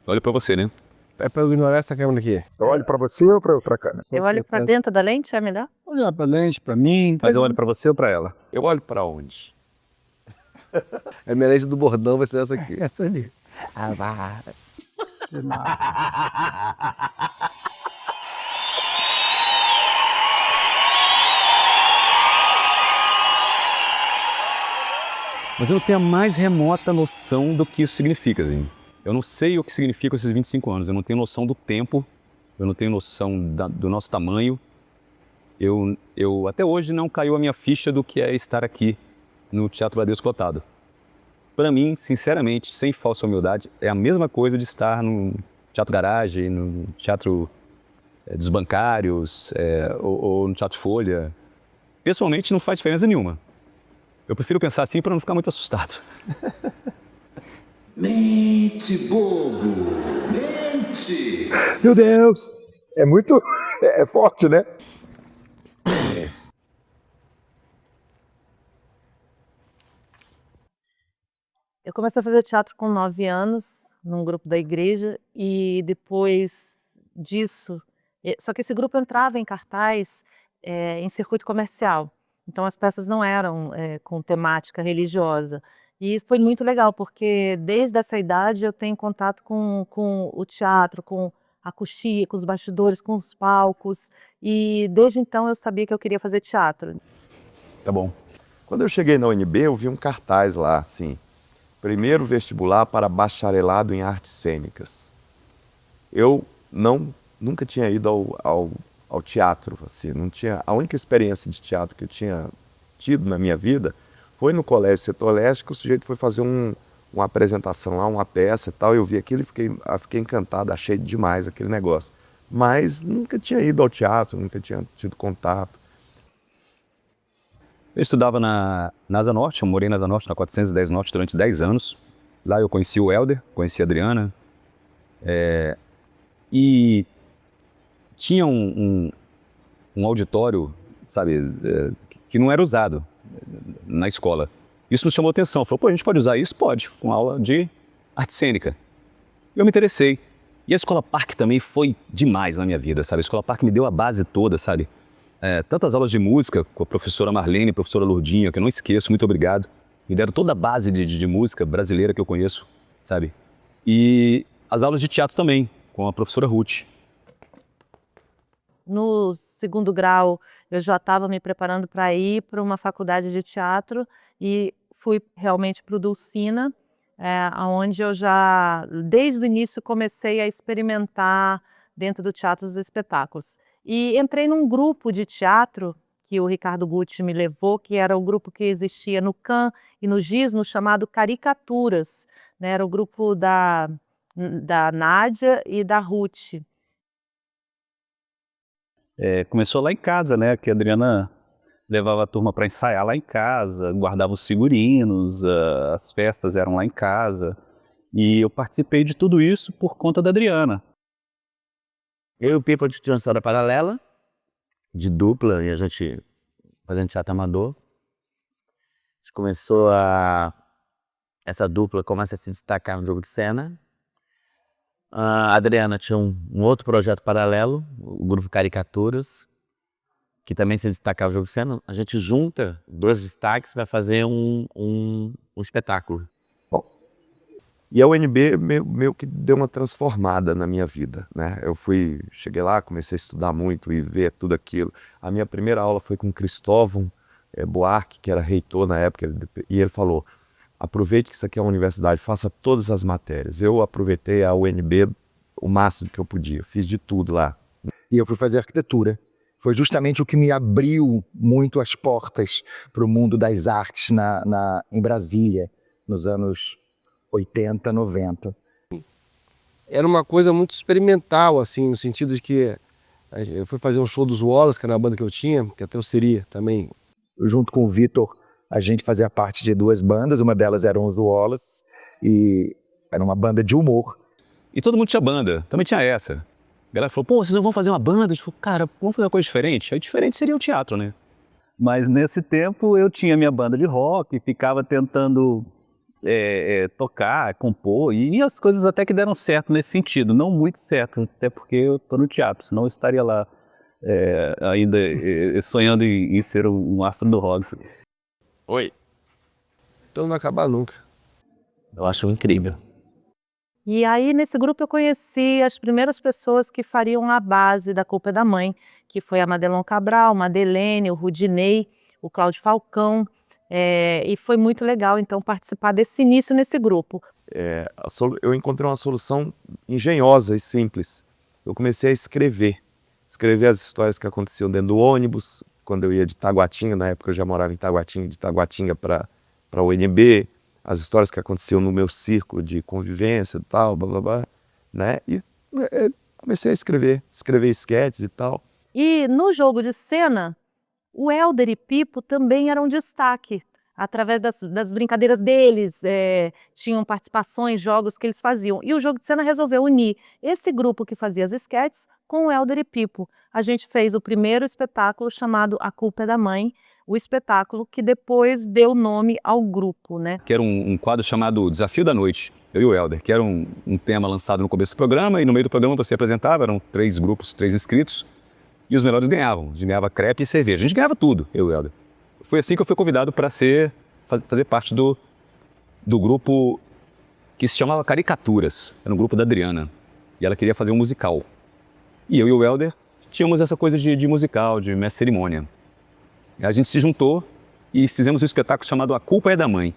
Olha pra você, né? É pra eu ignorar essa câmera aqui. Eu olho pra você ou pra outra câmera? Eu olho pra dentro da lente, é melhor? Olhar pra lente, pra mim. Mas eu olho pra você ou pra ela? Eu olho pra onde? A minha lente do bordão vai ser essa aqui. Essa ali. Ah, vá. Mas eu não tenho a mais remota noção do que isso significa, assim. Eu não sei o que significam esses 25 anos, eu não tenho noção do tempo, eu não tenho noção do nosso tamanho. Eu até hoje não caiu a minha ficha do que é estar aqui no Teatro Bradesco lotado. Para mim, sinceramente, sem falsa humildade, é a mesma coisa de estar no Teatro Garagem, no Teatro dos Bancários, ou no Teatro Folha. Pessoalmente, não faz diferença nenhuma. Eu prefiro pensar assim para não ficar muito assustado. Mente, bobo! Mente! Meu Deus! É muito... é forte, né? Eu comecei a fazer teatro com 9 anos, num grupo da igreja, e depois disso... Só que esse grupo entrava em cartaz em circuito comercial. Então as peças não eram com temática religiosa. E foi muito legal, porque desde essa idade eu tenho contato com o teatro, com a coxia, com os bastidores, com os palcos. E desde então eu sabia que eu queria fazer teatro. Tá bom. Quando eu cheguei na UNB, eu vi um cartaz lá, assim, primeiro vestibular para bacharelado em artes cênicas. Eu nunca tinha ido ao teatro, assim, não tinha, a única experiência de teatro que eu tinha tido na minha vida foi no Colégio Setor Leste, que o sujeito foi fazer uma apresentação lá, uma peça e tal, eu vi aquilo e fiquei encantado, achei demais aquele negócio. Mas nunca tinha ido ao teatro, nunca tinha tido contato. Eu estudava na Asa Norte, eu morei na Asa Norte, na 410 Norte, durante 10 anos. Lá eu conheci o Helder, conheci a Adriana. E tinha um auditório, sabe, que não era usado na escola. Isso nos chamou atenção. Falou, pô, a gente pode usar isso? Pode, uma aula de arte cênica. Eu me interessei. E a Escola Parque também foi demais na minha vida, sabe? A Escola Parque me deu a base toda, sabe? Tantas aulas de música com a professora Marlene, a professora Lourdinha, que eu não esqueço, muito obrigado. Me deram toda a base de música brasileira que eu conheço, sabe? E as aulas de teatro também, com a professora Ruth. No segundo grau, eu já estava me preparando para ir para uma faculdade de teatro e fui realmente para o Dulcina, onde eu já, desde o início, comecei a experimentar dentro do Teatro dos Espetáculos. E entrei num grupo de teatro que o Ricardo Gucci me levou, que era o grupo que existia no CAM e no Gizmo, chamado Caricaturas, né? Era o grupo da Nádia e da Ruth. Começou lá em casa, né? Que a Adriana levava a turma para ensaiar lá em casa, guardava os figurinos, as festas eram lá em casa. E eu participei de tudo isso por conta da Adriana. Eu e o Pipa tinha uma história paralela, de dupla, e a gente fazendo teatro amador. A gente começou essa dupla começa a se destacar no jogo de cena. A Adriana tinha um outro projeto paralelo, o grupo Caricaturas, que também se destacava no jogo de cena. A gente junta dois destaques para fazer um espetáculo. E a UNB meio que deu uma transformada na minha vida, né? Cheguei lá, comecei a estudar muito e ver tudo aquilo. A minha primeira aula foi com Cristóvão Buarque, que era reitor na época, e ele falou, aproveite que isso aqui é uma universidade, faça todas as matérias. Eu aproveitei a UNB o máximo que eu podia, fiz de tudo lá. E eu fui fazer arquitetura. Foi justamente o que me abriu muito as portas para o mundo das artes em Brasília, nos anos 80, 90. Era uma coisa muito experimental, assim, no sentido de que eu fui fazer um show dos Wallace, que era uma banda que eu tinha, que até eu seria também. Junto com o Vitor, a gente fazia parte de duas bandas, uma delas eram os Wallace, e era uma banda de humor. E todo mundo tinha banda, também tinha essa. A galera falou, pô, vocês não vão fazer uma banda? A gente falou, cara, vamos fazer uma coisa diferente? Aí diferente seria o teatro, né? Mas nesse tempo eu tinha minha banda de rock, ficava tentando tocar, compor, e as coisas até que deram certo nesse sentido, não muito certo, até porque eu tô no teatro, senão eu estaria lá ainda sonhando em ser um astro do rock. Oi. Então não acabar nunca. Eu acho incrível. E aí, nesse grupo, eu conheci as primeiras pessoas que fariam a base da Culpa é da Mãe, que foi a Madelon Cabral, Madeleine, o Rudinei, o Cláudio Falcão, e foi muito legal, então, participar desse início nesse grupo. Eu encontrei uma solução engenhosa e simples. Eu comecei a escrever as histórias que aconteciam dentro do ônibus, quando eu ia de Taguatinga, na época eu já morava em Taguatinga, de Taguatinga para o UNB, as histórias que aconteciam no meu círculo de convivência e tal, blá blá blá, né? E comecei a escrever esquetes e tal. E no jogo de cena, o Hélder e Pipo também eram destaque. Através das brincadeiras deles, tinham participações, jogos que eles faziam. E o jogo de cena resolveu unir esse grupo que fazia as esquetes com o Hélder e Pipo. A gente fez o primeiro espetáculo chamado A Culpa é da Mãe, o espetáculo que depois deu nome ao grupo, né? Que era um quadro chamado Desafio da Noite, eu e o Hélder, que era um tema lançado no começo do programa, e no meio do programa você apresentava, eram 3 grupos, 3 inscritos, e os melhores ganhavam. A gente ganhava crepe e cerveja, a gente ganhava tudo, eu e o Hélder. Foi assim que eu fui convidado para fazer parte do grupo que se chamava Caricaturas, era um grupo da Adriana, e ela queria fazer um musical. E eu e o Hélder tínhamos essa coisa de musical, de mestre cerimônia. A gente se juntou e fizemos um espetáculo chamado A Culpa é da Mãe.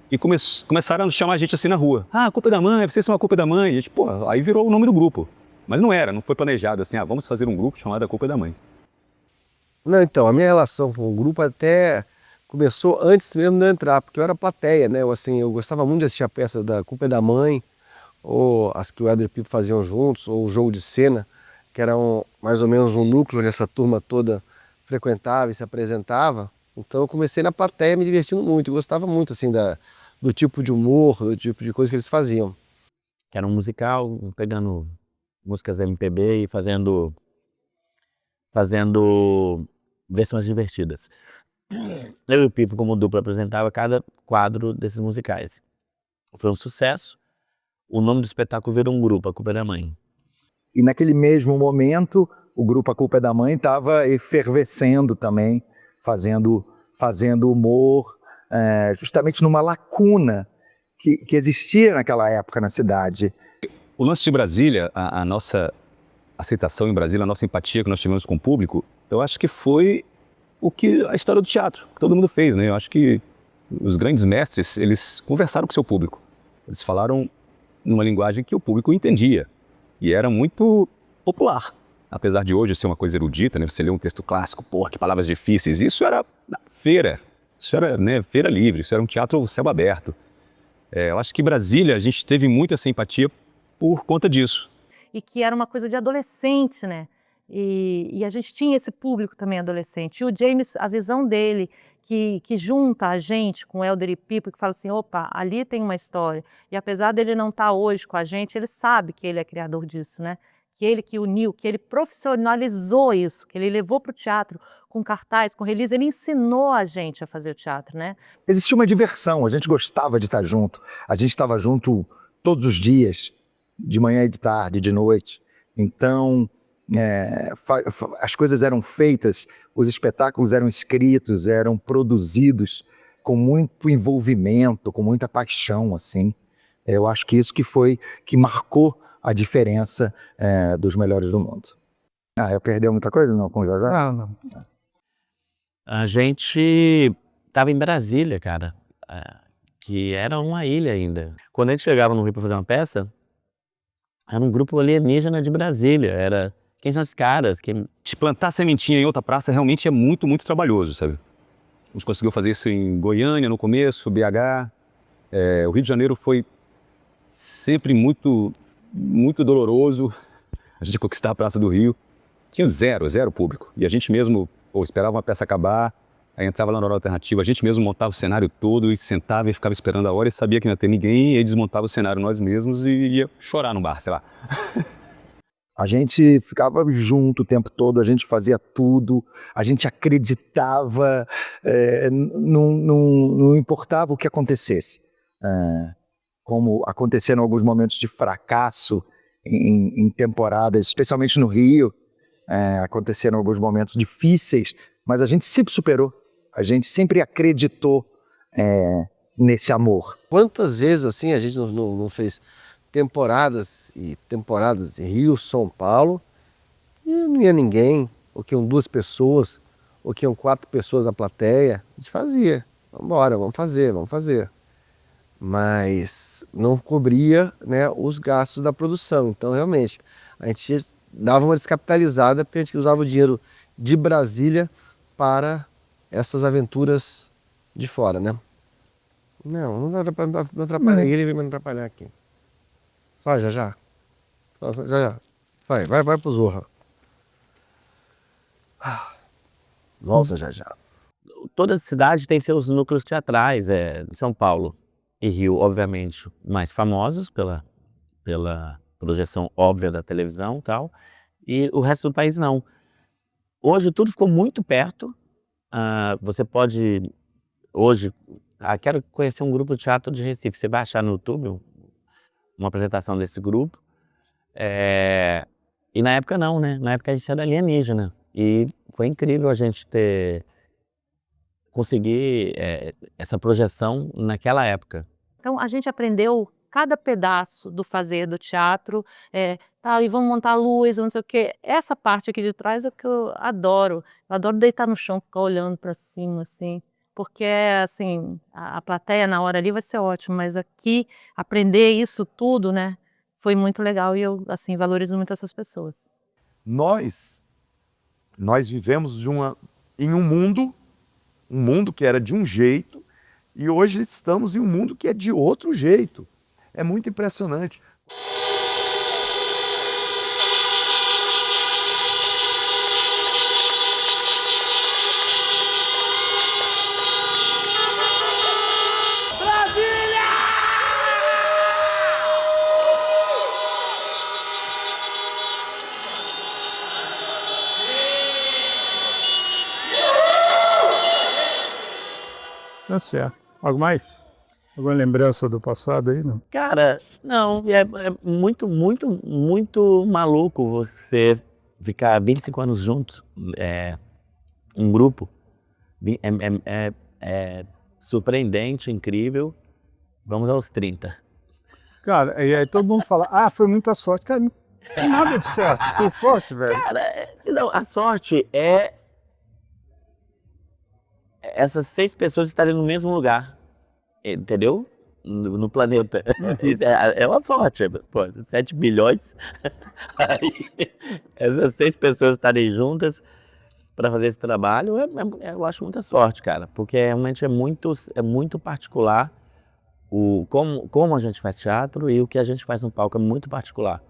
E começaram a chamar a gente assim na rua. Ah, a culpa é da mãe, vocês são a culpa é da mãe. E a gente, aí virou o nome do grupo. Mas não foi planejado assim, vamos fazer um grupo chamado A Culpa é da Mãe. Não, então, a minha relação com o grupo até começou antes mesmo de eu entrar, porque eu era plateia, né? Eu gostava muito de assistir a peça da Culpa é da Mãe, ou as que o Hélder e o Pipo faziam juntos, ou o jogo de cena, que era mais ou menos um núcleo onde essa turma toda frequentava e se apresentava. Então eu comecei na plateia me divertindo muito, eu gostava muito assim do tipo de humor, do tipo de coisa que eles faziam. Era um musical, pegando músicas MPB e fazendo versões divertidas. Eu e o Pipo, como dupla, apresentava cada quadro desses musicais. Foi um sucesso. O nome do espetáculo virou um grupo, A Culpa é da Mãe. E naquele mesmo momento, o grupo A Culpa é da Mãe estava efervescendo também, fazendo humor, justamente numa lacuna que existia naquela época na cidade. O lance de Brasília, a nossa aceitação em Brasília, a nossa empatia que nós tivemos com o público, eu acho que foi a história do teatro, que todo mundo fez, né? Eu acho que os grandes mestres, eles conversaram com o seu público. Eles falaram numa linguagem que o público entendia. E era muito popular. Apesar de hoje ser uma coisa erudita, né? Você lê um texto clássico, que palavras difíceis. Isso era feira. Isso era, né, feira livre. Isso era um teatro céu aberto. Eu acho que Brasília, a gente teve muito essa empatia por conta disso. E que era uma coisa de adolescente, né? E a gente tinha esse público também adolescente. E o James, a visão dele, que junta a gente com o Hélder e Pipo, que fala assim, opa, ali tem uma história. E apesar dele não estar hoje com a gente, ele sabe que ele é criador disso, né? Que ele que uniu, que ele profissionalizou isso, que ele levou para o teatro com cartaz, com release, ele ensinou a gente a fazer o teatro, né? Existia uma diversão, a gente gostava de estar junto, a gente estava junto todos os dias, de manhã e de tarde, de noite. Então, as coisas eram feitas, os espetáculos eram escritos, eram produzidos com muito envolvimento, com muita paixão, assim. Eu acho que isso que marcou a diferença dos melhores do mundo. Eu perdi muita coisa não com o Jajá? Não. A gente estava em Brasília, cara, que era uma ilha ainda. Quando a gente chegava no Rio para fazer uma peça, era um grupo alienígena de Brasília, era... Quem são os caras? Plantar sementinha em outra praça realmente é muito, muito trabalhoso, sabe? A gente conseguiu fazer isso em Goiânia no começo, BH. O Rio de Janeiro foi sempre muito, muito doloroso. A gente conquistar a Praça do Rio. Tinha zero público. E a gente mesmo esperava uma peça acabar, aí entrava lá na hora alternativa, a gente mesmo montava o cenário todo e sentava e ficava esperando a hora e sabia que não ia ter ninguém, e aí desmontava o cenário nós mesmos e ia chorar no bar, sei lá. A gente ficava junto o tempo todo, a gente fazia tudo, a gente acreditava, não importava o que acontecesse. como aconteceram alguns momentos de fracasso em temporadas, especialmente no Rio, aconteceram alguns momentos difíceis, mas a gente sempre superou, a gente sempre acreditou nesse amor. Quantas vezes assim a gente não fez temporadas e temporadas em Rio, São Paulo, e não ia ninguém, ou que iam 2 pessoas, ou que iam 4 pessoas na plateia, a gente fazia, vamos embora, vamos fazer. Mas não cobria, né, os gastos da produção, então realmente a gente dava uma descapitalizada porque a gente usava o dinheiro de Brasília para essas aventuras de fora, né? Não atrapalha ele, vai me atrapalhar aqui. Só já. Já. Vai pro Zorra. Nossa, já. Toda cidade tem seus núcleos teatrais, São Paulo e Rio, obviamente, mais famosos pela projeção óbvia da televisão e tal, e o resto do país não. Hoje tudo ficou muito perto, você pode, hoje, quero conhecer um grupo de teatro de Recife, você vai achar no YouTube uma apresentação desse grupo, e na época não, né? Na época a gente era alienígena, e foi incrível a gente conseguir essa projeção naquela época. Então a gente aprendeu cada pedaço do fazer do teatro, e vamos montar a luz, não sei o quê. Essa parte aqui de trás é que eu adoro. Eu adoro deitar no chão, ficar olhando para cima, assim, porque assim, a plateia na hora ali vai ser ótimo, mas aqui aprender isso tudo, né, foi muito legal e eu assim valorizo muito essas pessoas. Nós vivemos em um mundo que era de um jeito, e hoje estamos em um mundo que é de outro jeito. É muito impressionante. Tá certo. Algo mais? Alguma lembrança do passado aí, não? Cara, não, é muito, muito, muito maluco você ficar 25 anos junto, um grupo, é surpreendente, incrível, vamos aos 30. Cara, e aí todo mundo fala, foi muita sorte. Cara, não tem nada de certo. Foi sorte, velho. Cara, não, a sorte é essas 6 pessoas estarem no mesmo lugar, entendeu? No planeta. É uma sorte, pô, 7 bilhões. Aí, essas 6 pessoas estarem juntas para fazer esse trabalho, eu acho muita sorte, cara, porque realmente é muito particular como a gente faz teatro, e o que a gente faz no palco é muito particular.